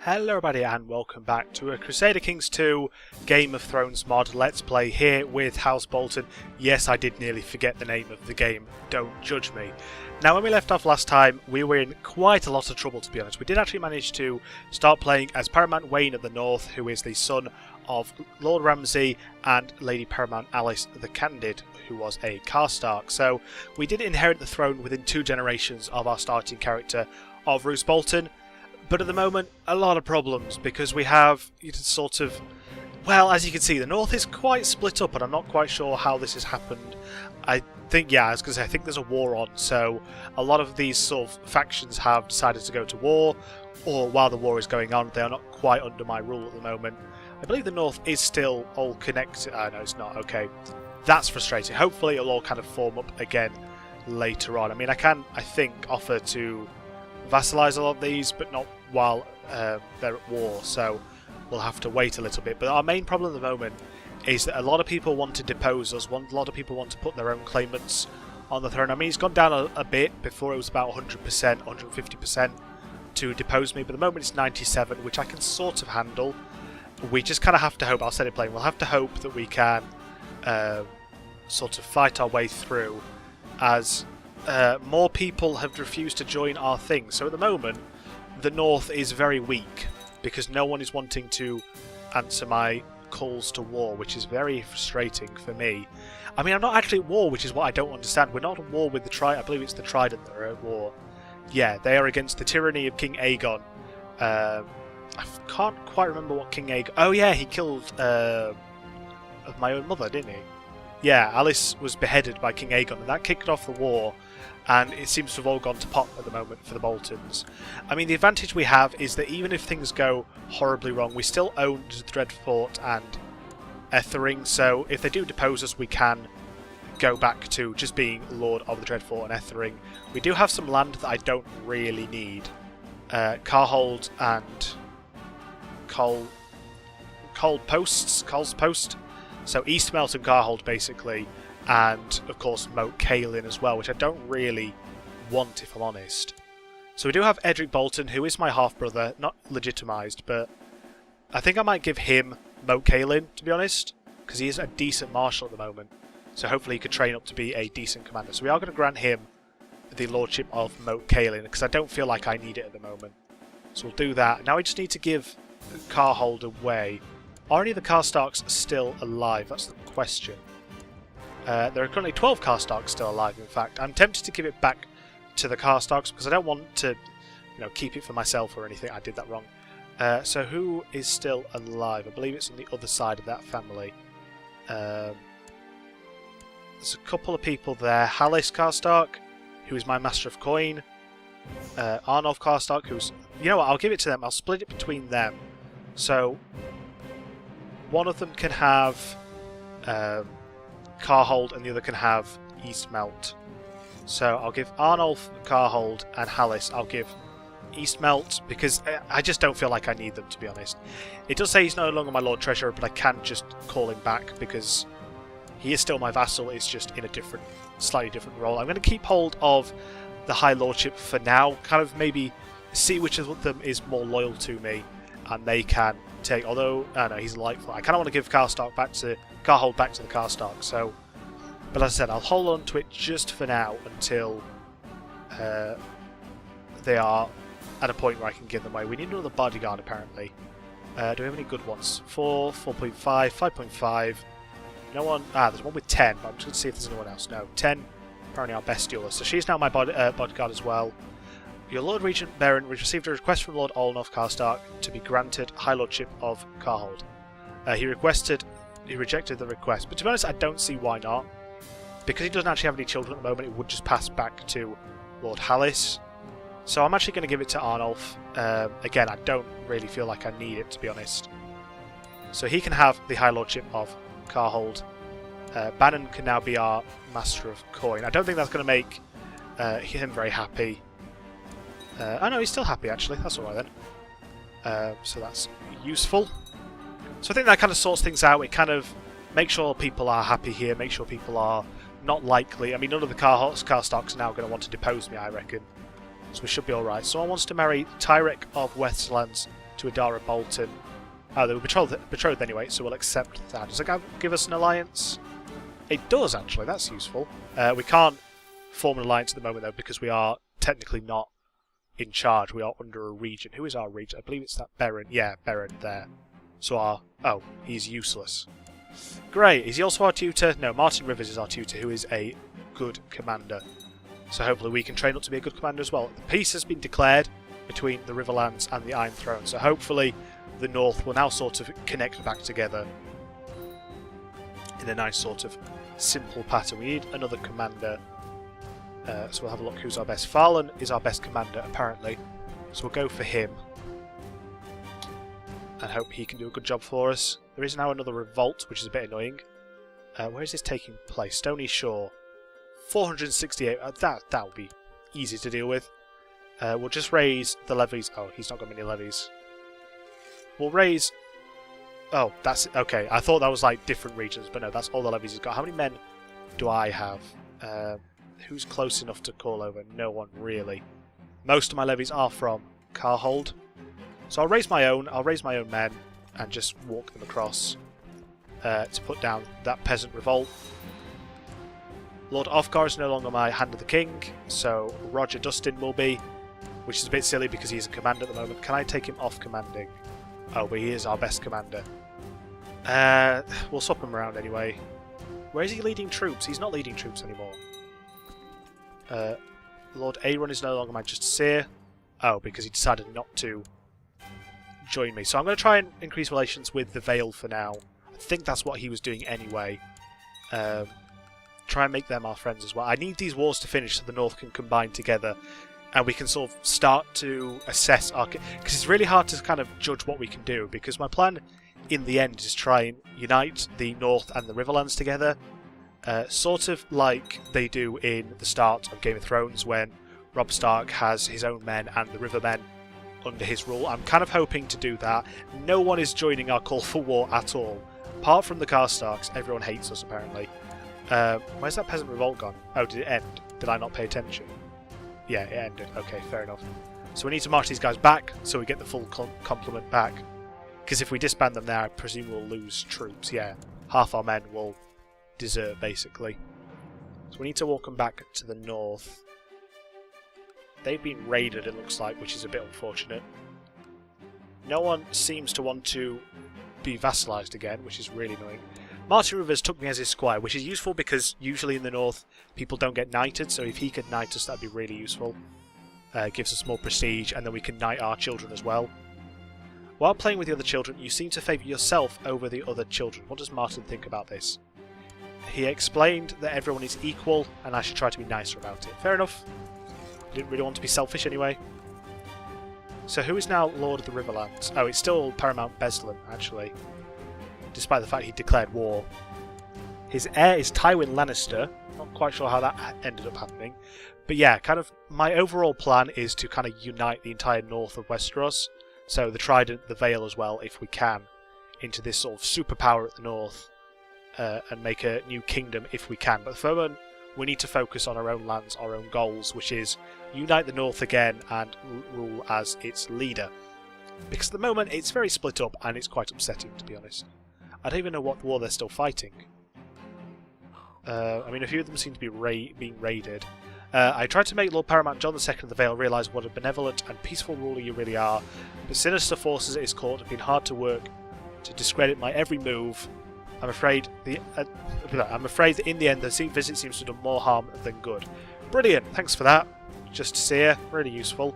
Hello everybody and welcome back to a Crusader Kings 2 Game of Thrones mod Let's Play here with House Bolton. Yes, I did nearly forget the name of the game, don't judge me. Now when we left off last time, we were in quite a lot of trouble, to be honest. We did actually manage to start playing as Paramount Wayne of the North, who is the son of Lord Ramsay and Lady Paramount Alice the Candid, who was a Karstark. So we did inherit the throne within 2 generations of our starting character of Roose Bolton. But at the moment, a lot of problems, because we have sort of, well, as you can see, the North is quite split up, and I'm not quite sure how this has happened. I think, yeah, I was going to say, I think there's a war on, so a lot of these sort of factions have decided to go to war, or while the war is going on, they are not quite under my rule at the moment. I believe the North is still all connected. No, it's not. Okay, that's frustrating. Hopefully it'll all kind of form up again later on. I mean, I can, I think, offer to vassalize a lot of these, but not while they're at war, so we'll have to wait a little bit. But our main problem at the moment is that a lot of people want to depose us, a lot of people want to put their own claimants on the throne. I mean, it's gone down a bit. Before it was about 100%, 150% to depose me, but at the moment it's 97, which I can sort of handle. We just kind of have to hope, I'll set it plain, we'll have to hope that we can sort of fight our way through, as more people have refused to join our thing. So at the moment, the North is very weak because no one is wanting to answer my calls to war, which is very frustrating for me. I mean, I'm not actually at war, which is what I don't understand. We're not at war with the Trident. I believe it's the Trident that are at war. Yeah, they are against the tyranny of King Aegon. I can't quite remember what King Aegon... Oh yeah, he killed my own mother, didn't he? Yeah, Alice was beheaded by King Aegon, and that kicked off the war. And it seems to have all gone to pot at the moment for the Boltons. I mean, the advantage we have is that even if things go horribly wrong, we still own Dreadfort and Ethering, so if they do depose us, we can go back to just being Lord of the Dreadfort and Ethering. We do have some land that I don't really need. Carhold and Cold's Post. So Eastmelt and Carhold, basically. And, of course, Moat Cailin as well, which I don't really want, if I'm honest. So we do have Edric Bolton, who is my half-brother, not legitimised, but I think I might give him Moat Cailin, to be honest, because he is a decent marshal at the moment. So hopefully he could train up to be a decent commander. So we are going to grant him the lordship of Moat Cailin, because I don't feel like I need it at the moment. So we'll do that. Now we just need to give Carhold away. Are any of the Karstarks still alive? That's the question. There are currently 12 Karstarks still alive, in fact. I'm tempted to give it back to the Karstarks because I don't want to, keep it for myself or anything. I did that wrong. So who is still alive? I believe it's on the other side of that family. There's a couple of people there. Halis Karstark, who is my Master of Coin. Arnulf Karstark, who's... You know what, I'll give it to them. I'll split it between them. So one of them can have... Carhold, and the other can have Eastmelt. So I'll give Arnulf, Carhold, and Halis. I'll give Eastmelt because I just don't feel like I need them, to be honest. It does say he's no longer my Lord Treasurer, but I can just call him back because he is still my vassal. It's just in a slightly different role. I'm going to keep hold of the High Lordship for now. Kind of maybe see which of them is more loyal to me, and they can take. Although, no, he's delightful. I kind of want to give Carhold back to the Karstark, so... But as I said, I'll hold on to it just for now until they are at a point where I can give them away. We need another bodyguard, apparently. Do we have any good ones? 4, 4.5, 5.5. No one... there's one with 10, but I'm just going to see if there's anyone else. No, 10, apparently our best duelist. So she's now my bodyguard as well. Your Lord Regent Baron received a request from Lord Olnof Karstark to be granted High Lordship of Carhold. He rejected the request, but to be honest, I don't see why not. Because he doesn't actually have any children at the moment, it would just pass back to Lord Halis. So I'm actually going to give it to Arnulf. Again, I don't really feel like I need it, to be honest. So he can have the High Lordship of Carhold. Bannon can now be our Master of Coin. I don't think that's going to make him very happy. Oh no, he's still happy, actually. That's alright then. So that's useful. So I think that kind of sorts things out. It kind of makes sure people are happy here, make sure people are not likely. I mean, none of the Karstarks are now going to want to depose me, I reckon. So we should be alright. Someone wants to marry Tyrek of Westlands to Adara Bolton. Oh, they were betrothed anyway, so we'll accept that. Does it give us an alliance? It does, actually. That's useful. We can't form an alliance at the moment, though, because we are technically not in charge. We are under a regent. Who is our regent? I believe it's that Baron. Yeah, Baron there. So our... Oh, he's useless. Great. Is he also our tutor? No, Martin Rivers is our tutor, who is a good commander. So hopefully we can train up to be a good commander as well. The peace has been declared between the Riverlands and the Iron Throne, so hopefully the North will now sort of connect back together in a nice sort of simple pattern. We need another commander, so we'll have a look who's our best. Farlan is our best commander, apparently, so we'll go for him and hope he can do a good job for us. There is now another revolt, which is a bit annoying. Where is this taking place? Stony Shore. 468. That will be easy to deal with. We'll just raise the levies. Oh, he's not got many levies. We'll raise... Oh, that's... Okay, I thought that was like different regions, but no, that's all the levies he's got. How many men do I have? Who's close enough to call over? No one, really. Most of my levies are from Carhold. So I'll raise my own. I'll raise my own men and just walk them across to put down that peasant revolt. Lord Ofgar is no longer my Hand of the King, so Roger Dustin will be, which is a bit silly because he's a commander at the moment. Can I take him off commanding? Oh, but he is our best commander. We'll swap him around anyway. Where is he leading troops? He's not leading troops anymore. Lord Aaron is no longer my Justiciar. Oh, because he decided not to join me. So I'm going to try and increase relations with the Vale for now. I think that's what he was doing anyway. Try and make them our friends as well. I need these wars to finish so the North can combine together and we can sort of start to assess our... Because it's really hard to kind of judge what we can do, because my plan in the end is try and unite the North and the Riverlands together, sort of like they do in the start of Game of Thrones when Robb Stark has his own men and the Rivermen under his rule. I'm kind of hoping to do that. No one is joining our call for war at all. Apart from the Karstarks, everyone hates us apparently. Where's that peasant revolt gone? Oh, did it end? Did I not pay attention? Yeah, it ended. Okay, fair enough. So we need to march these guys back so we get the full complement back. Because if we disband them there, I presume we'll lose troops. Yeah, half our men will desert, basically. So we need to walk them back to the north. They've been raided, it looks like, which is a bit unfortunate. No one seems to want to be vassalised again, which is really annoying. Martin Rivers took me as his squire, which is useful because usually in the north people don't get knighted, so if he could knight us, that'd be really useful. Gives us more prestige, and then we can knight our children as well. While playing with the other children, you seem to favour yourself over the other children. What does Martin think about this? He explained that everyone is equal, and I should try to be nicer about it. Fair enough. Didn't really want to be selfish anyway. So who is now Lord of the Riverlands? Oh, it's still Paramount Beslan, actually. Despite the fact he declared war. His heir is Tywin Lannister. Not quite sure how that ended up happening. But yeah, kind of my overall plan is to kind of unite the entire north of Westeros. So the Trident, the Vale as well, if we can, into this sort of superpower at the north. And make a new kingdom if we can. But for the moment, we need to focus on our own lands, our own goals, which is unite the north again and rule as its leader. Because at the moment, it's very split up and it's quite upsetting, to be honest. I don't even know what war they're still fighting. I mean, a few of them seem to be being raided. I tried to make Lord Paramount John II of the Vale realise what a benevolent and peaceful ruler you really are, but sinister forces at his court have been hard to work to discredit my every move. I'm afraid that in the end the visit seems to have done more harm than good. Brilliant, thanks for that. Justiciar, really useful.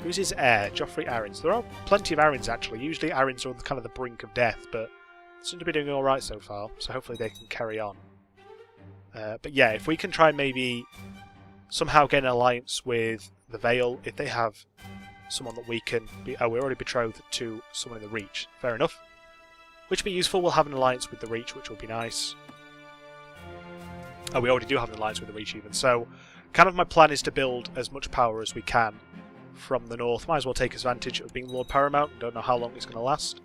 Who's his heir? Joffrey Arryns. There are plenty of Arryns actually. Usually Arryns are on kind of the brink of death, but seem to be doing alright so far, so hopefully they can carry on. But yeah, if we can try and maybe somehow get an alliance with the Vale, if they have someone that we can be... Oh, we're already betrothed to someone in the Reach. Fair enough. Which would be useful. We'll have an alliance with the Reach, which will be nice. Oh, we already do have an alliance with the Reach even. So, kind of my plan is to build as much power as we can from the north. Might as well take advantage of being Lord Paramount. Don't know how long it's going to last.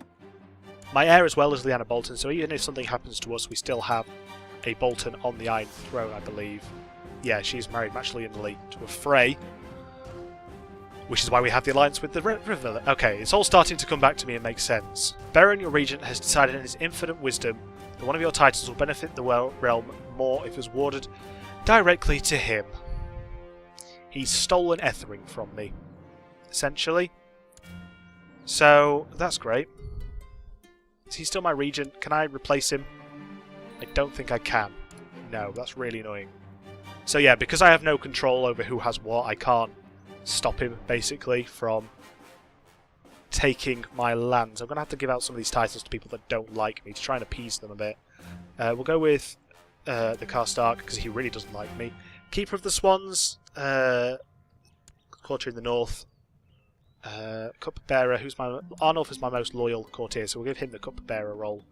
My heir as well is Lyanna Bolton, so even if something happens to us, we still have a Bolton on the Iron Throne, I believe. Yeah, she's married matrimonially to a Frey. which is why we have the alliance with the river. Okay, it's all starting to come back to me and make sense. Baron, your regent, has decided in his infinite wisdom that one of your titles will benefit the realm more if it was awarded directly to him. He's stolen Ethering from me, essentially. So, that's great. Is he still my regent? Can I replace him? I don't think I can. No, that's really annoying. So yeah, because I have no control over who has what, I can't stop him, basically, from taking my lands. I'm going to have to give out some of these titles to people that don't like me to try and appease them a bit. We'll go with the Stalk, because he really doesn't like me. Keeper of the Swans, courtier in the north. Cupbearer, Arnulf is my most loyal courtier, so we'll give him the Cupbearer role.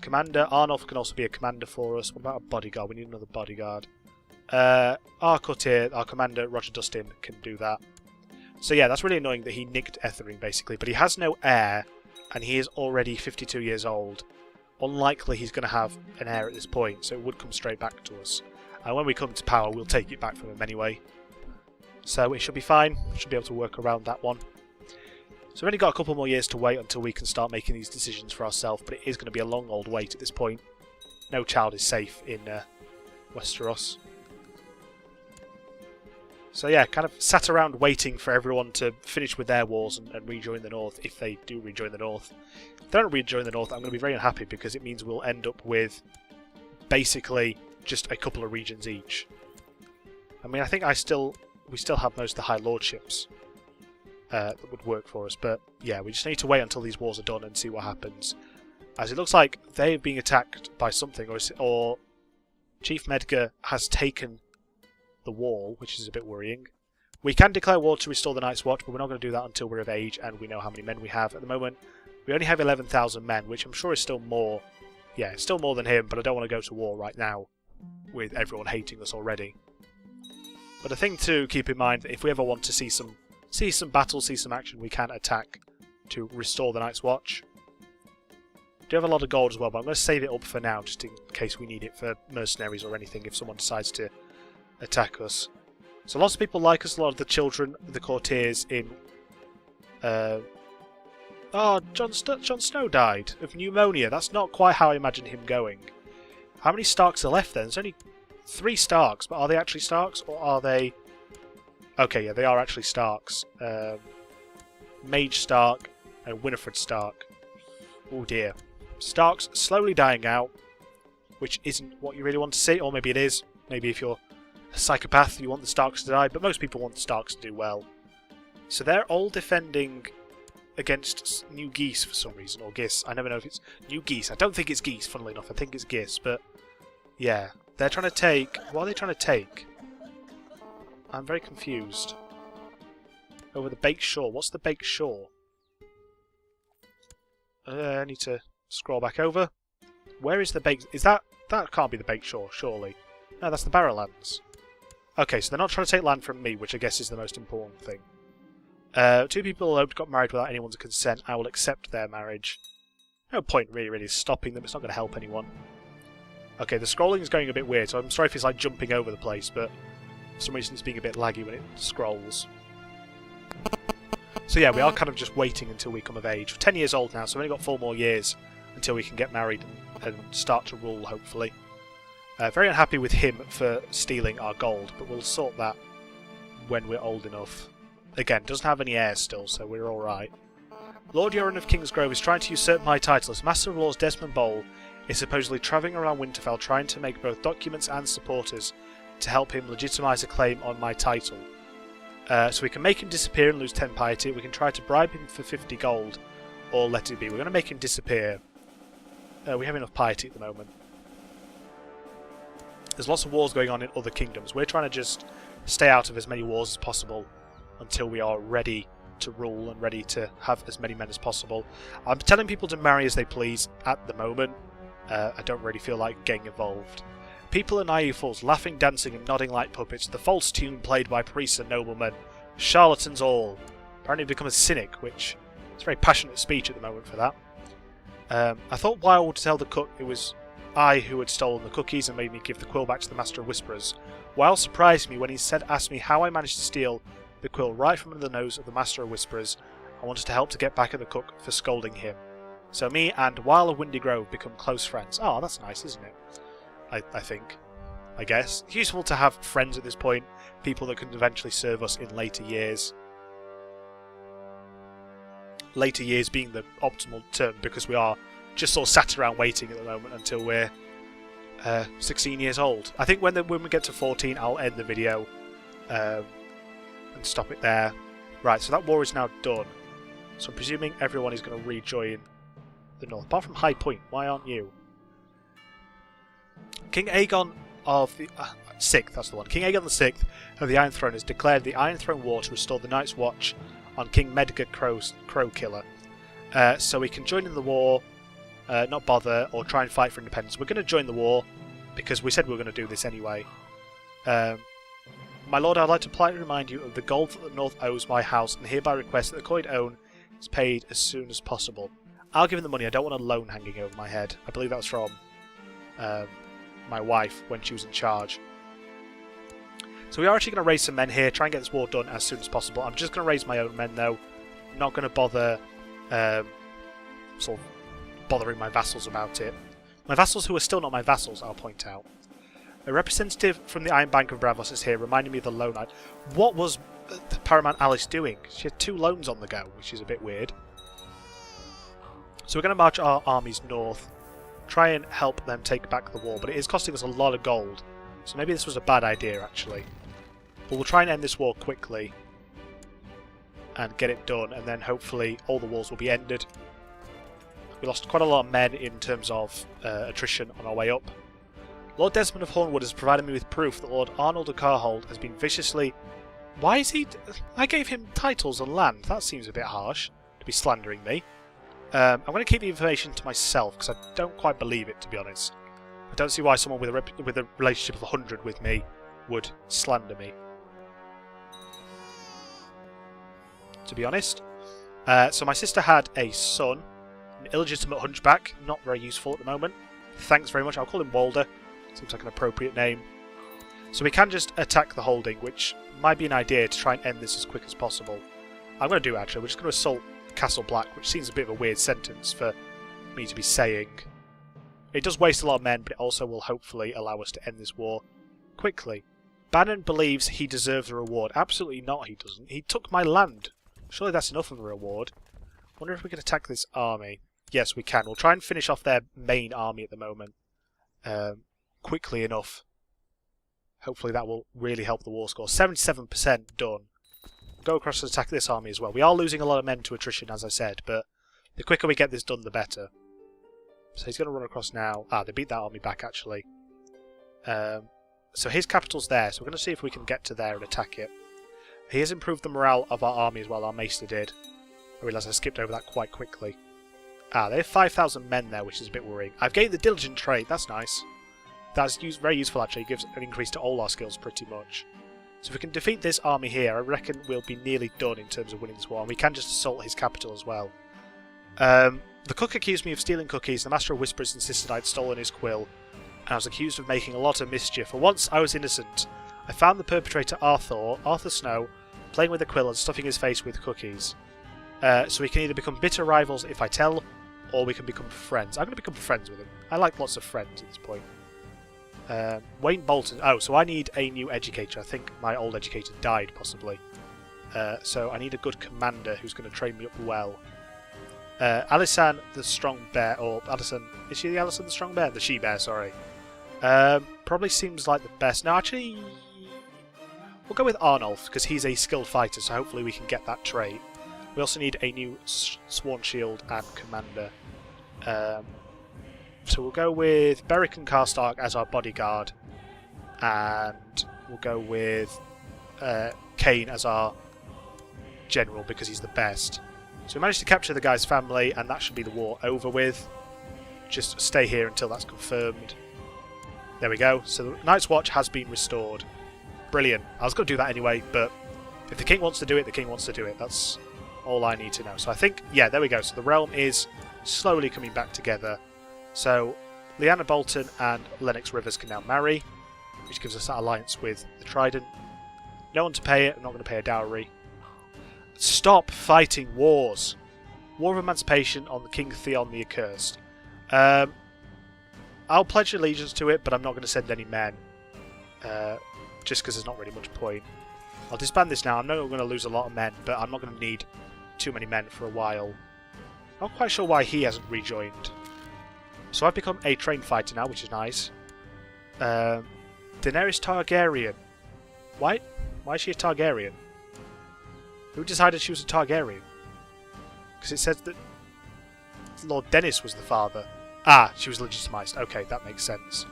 Commander, Arnulf can also be a commander for us. What about a bodyguard? We need another bodyguard. Our courtier, our commander, Roger Dustin, can do that. So yeah, that's really annoying that he nicked Ethering, basically, but he has no heir, and he is already 52 years old. Unlikely he's going to have an heir at this point, so it would come straight back to us. And when we come to power, we'll take it back from him anyway. So it should be fine. Should be able to work around that one. So we've only got a couple more years to wait until we can start making these decisions for ourselves, but it is going to be a long old wait at this point. No child is safe in Westeros. So yeah, kind of sat around waiting for everyone to finish with their wars and rejoin the North, if they do rejoin the North. If they don't rejoin the North, I'm going to be very unhappy, because it means we'll end up with basically just a couple of regions each. I mean, I think we still have most of the High Lordships that would work for us, but yeah, we just need to wait until these wars are done and see what happens. As it looks like they're being attacked by something, or Chief Medgar has taken the wall, which is a bit worrying. We can declare war to restore the Night's Watch, but we're not going to do that until we're of age and we know how many men we have. At the moment, we only have 11,000 men, which I'm sure is still more. Yeah, it's still more than him, but I don't want to go to war right now with everyone hating us already. But a thing to keep in mind, if we ever want to see some battles, see some action, we can attack to restore the Night's Watch. We do have a lot of gold as well, but I'm going to save it up for now, just in case we need it for mercenaries or anything, if someone decides to attack us. So lots of people like us, a lot of the children, the courtiers in... Oh, Jon Snow died of pneumonia. That's not quite how I imagined him going. How many Starks are left then? There's only 3 Starks, but are they actually Starks, or are they... Okay, yeah, they are actually Starks. Mage Stark and Winifred Stark. Oh dear. Starks slowly dying out, which isn't what you really want to see, or maybe it is. Maybe if you're a psychopath, you want the Starks to die, but most people want the Starks to do well. So they're all defending against New Geese for some reason, or Gis. I never know if it's New Geese. I don't think it's Geese, funnily enough. I think it's Gis, but yeah. They're trying to take... What are they trying to take? I'm very confused. Over the Baked Shore. What's the Baked Shore? I need to scroll back over. Where is the Baked... Is that... That can't be the Baked Shore, surely. No, that's the Barrowlands. Okay, so they're not trying to take land from me, which I guess is the most important thing. 2 people eloped, got married without anyone's consent. I will accept their marriage. No point really stopping them. It's not going to help anyone. Okay, the scrolling is going a bit weird, so I'm sorry if it's like jumping over the place, but for some reason it's being a bit laggy when it scrolls. So yeah, we are kind of just waiting until we come of age. We're 10 years old now, so we've only got 4 more years until we can get married and start to rule, hopefully. Very unhappy with him for stealing our gold, but we'll sort that when we're old enough. Again, doesn't have any heirs still, so we're alright. Lord Yoren of Kingsgrove is trying to usurp my title as Master of Laws. Desmond Bowl is supposedly travelling around Winterfell trying to make both documents and supporters to help him legitimise a claim on my title. So we can make him disappear and lose 10 piety, we can try to bribe him for 50 gold, or let it be. We're going to make him disappear. We have enough piety at the moment. There's lots of wars going on in other kingdoms. We're trying to just stay out of as many wars as possible until we are ready to rule and ready to have as many men as possible. I'm telling people to marry as they please at the moment. I don't really feel like getting involved. People are naive fools, laughing, dancing and nodding like puppets. The false tune played by priests and noblemen. Charlatans all. Apparently become a cynic, which is very passionate speech at the moment for that. I thought Weil would tell the cook it was I who had stolen the cookies and made me give the quill back to the Master of Whisperers. Weil surprised me when he asked me how I managed to steal the quill right from under the nose of the Master of Whisperers. I wanted to help to get back at the cook for scolding him. So me and Weil of Windy Grove become close friends. Oh, that's nice, isn't it? I think. I guess. It's useful to have friends at this point. People that can eventually serve us in later years. Later years being the optimal term because we are just sort of sat around waiting at the moment until we're 16 years old. I think when we get to 14 I'll end the video and stop it there. Right, so that war is now done. So I'm presuming everyone is going to rejoin the north. Apart from High Point, why aren't you? King Aegon of the 6th, that's the one. King Aegon the 6th of the Iron Throne has declared the Iron Throne War to restore the Night's Watch on King Medgar Crowkiller. So we can join in the war, not bother, or try and fight for independence. We're going to join the war, because we said we were going to do this anyway. My lord, I'd like to politely remind you of the gold that the North owes my house, and hereby request that the coin own is paid as soon as possible. I'll give him the money, I don't want a loan hanging over my head. I believe that was from my wife when she was in charge. So we are actually going to raise some men here, try and get this war done as soon as possible. I'm just going to raise my own men though. I'm not going to bother sort of bothering my vassals about it. My vassals who are still not my vassals, I'll point out. A representative from the Iron Bank of Bravos is here, reminding me of the loan. What was the Paramount Alice doing? She had 2 loans on the go, which is a bit weird. So we're going to march our armies north, try and help them take back the war, but it is costing us a lot of gold. So maybe this was a bad idea, actually. But we'll try and end this war quickly and get it done, and then hopefully all the wars will be ended. We lost quite a lot of men in terms of attrition on our way up. Lord Desmond of Hornwood has provided me with proof that Lord Arnold of Carhold has been viciously... Why is he... I gave him titles and land. That seems a bit harsh, to be slandering me. I'm going to keep the information to myself, because I don't quite believe it, to be honest. I don't see why someone with a relationship of 100 with me would slander me. To be honest. So my sister had a son, an illegitimate hunchback, not very useful at the moment. Thanks very much. I'll call him Walder. Seems like an appropriate name. So we can just attack the holding, which might be an idea to try and end this as quick as possible. I'm going to do actually. We're just going to assault Castle Black, which seems a bit of a weird sentence for me to be saying. It does waste a lot of men, but it also will hopefully allow us to end this war quickly. Bannon believes he deserves a reward. Absolutely not, he doesn't. He took my land. Surely that's enough of a reward. Wonder if we can attack this army. Yes, we can. We'll try and finish off their main army at the moment. Quickly enough. Hopefully that will really help the war score. 77% done. Go across and attack this army as well. We are losing a lot of men to attrition, as I said, but the quicker we get this done, the better. So he's going to run across now. Ah, they beat that army back, actually. So his capital's there, so we're going to see if we can get to there and attack it. He has improved the morale of our army as well, our maester did. I realise I skipped over that quite quickly. Ah, they have 5,000 men there, which is a bit worrying. I've gained the diligent trait, that's nice. That's very useful actually, it gives an increase to all our skills pretty much. So if we can defeat this army here, I reckon we'll be nearly done in terms of winning this war, and we can just assault his capital as well. The cook accused me of stealing cookies, the Master of Whispers insisted I'd stolen his quill, and I was accused of making a lot of mischief. For once I was innocent. I found the perpetrator Arthur Snow, playing with the quill and stuffing his face with cookies. So we can either become bitter rivals if I tell, or we can become friends. I'm going to become friends with him. I like lots of friends at this point. Wayne Bolton. Oh, so I need a new educator. I think my old educator died, possibly. So I need a good commander who's going to train me up well. Alisan the Strong Bear, or Alison... Is she the Alison the Strong Bear? The She-Bear, sorry. Probably seems like the best. No, actually... We'll go with Arnulf, because he's a skilled fighter, so hopefully we can get that trait. We also need a new Sworn Shield and commander. So we'll go with Beric and Karstark as our bodyguard, and we'll go with Kane as our general because he's the best. So we managed to capture the guy's family, and that should be the war over with. Just stay here until that's confirmed. There we go. So the Night's Watch has been restored. Brilliant. I was going to do that anyway, but if the king wants to do it, the king wants to do it. That's all I need to know. So I think, yeah, there we go. So the realm is slowly coming back together. So Lyanna Bolton and Lennox Rivers can now marry, which gives us that alliance with the Trident. No one to pay it. I'm not going to pay a dowry. Stop fighting wars. War of Emancipation on the King Theon the Accursed. I'll pledge allegiance to it, but I'm not going to send any men. Just because there's not really much point. I'll disband this now. I know I'm going to lose a lot of men, but I'm not going to need too many men for a while. Not quite sure why he hasn't rejoined. So I've become a trained fighter now, which is nice. Daenerys Targaryen. Why is she a Targaryen? Who decided she was a Targaryen? Because it says that Lord Dennis was the father. Ah, she was legitimised. Okay, that makes sense.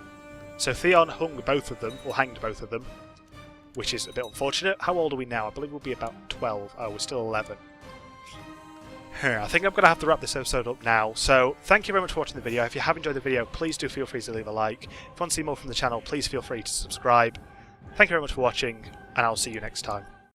So Theon hung both of them, or hanged both of them, which is a bit unfortunate. How old are we now? I believe we'll be about 12. Oh, we're still 11. I think I'm going to have to wrap this episode up now. So, thank you very much for watching the video. If you have enjoyed the video, please do feel free to leave a like. If you want to see more from the channel, please feel free to subscribe. Thank you very much for watching, and I'll see you next time.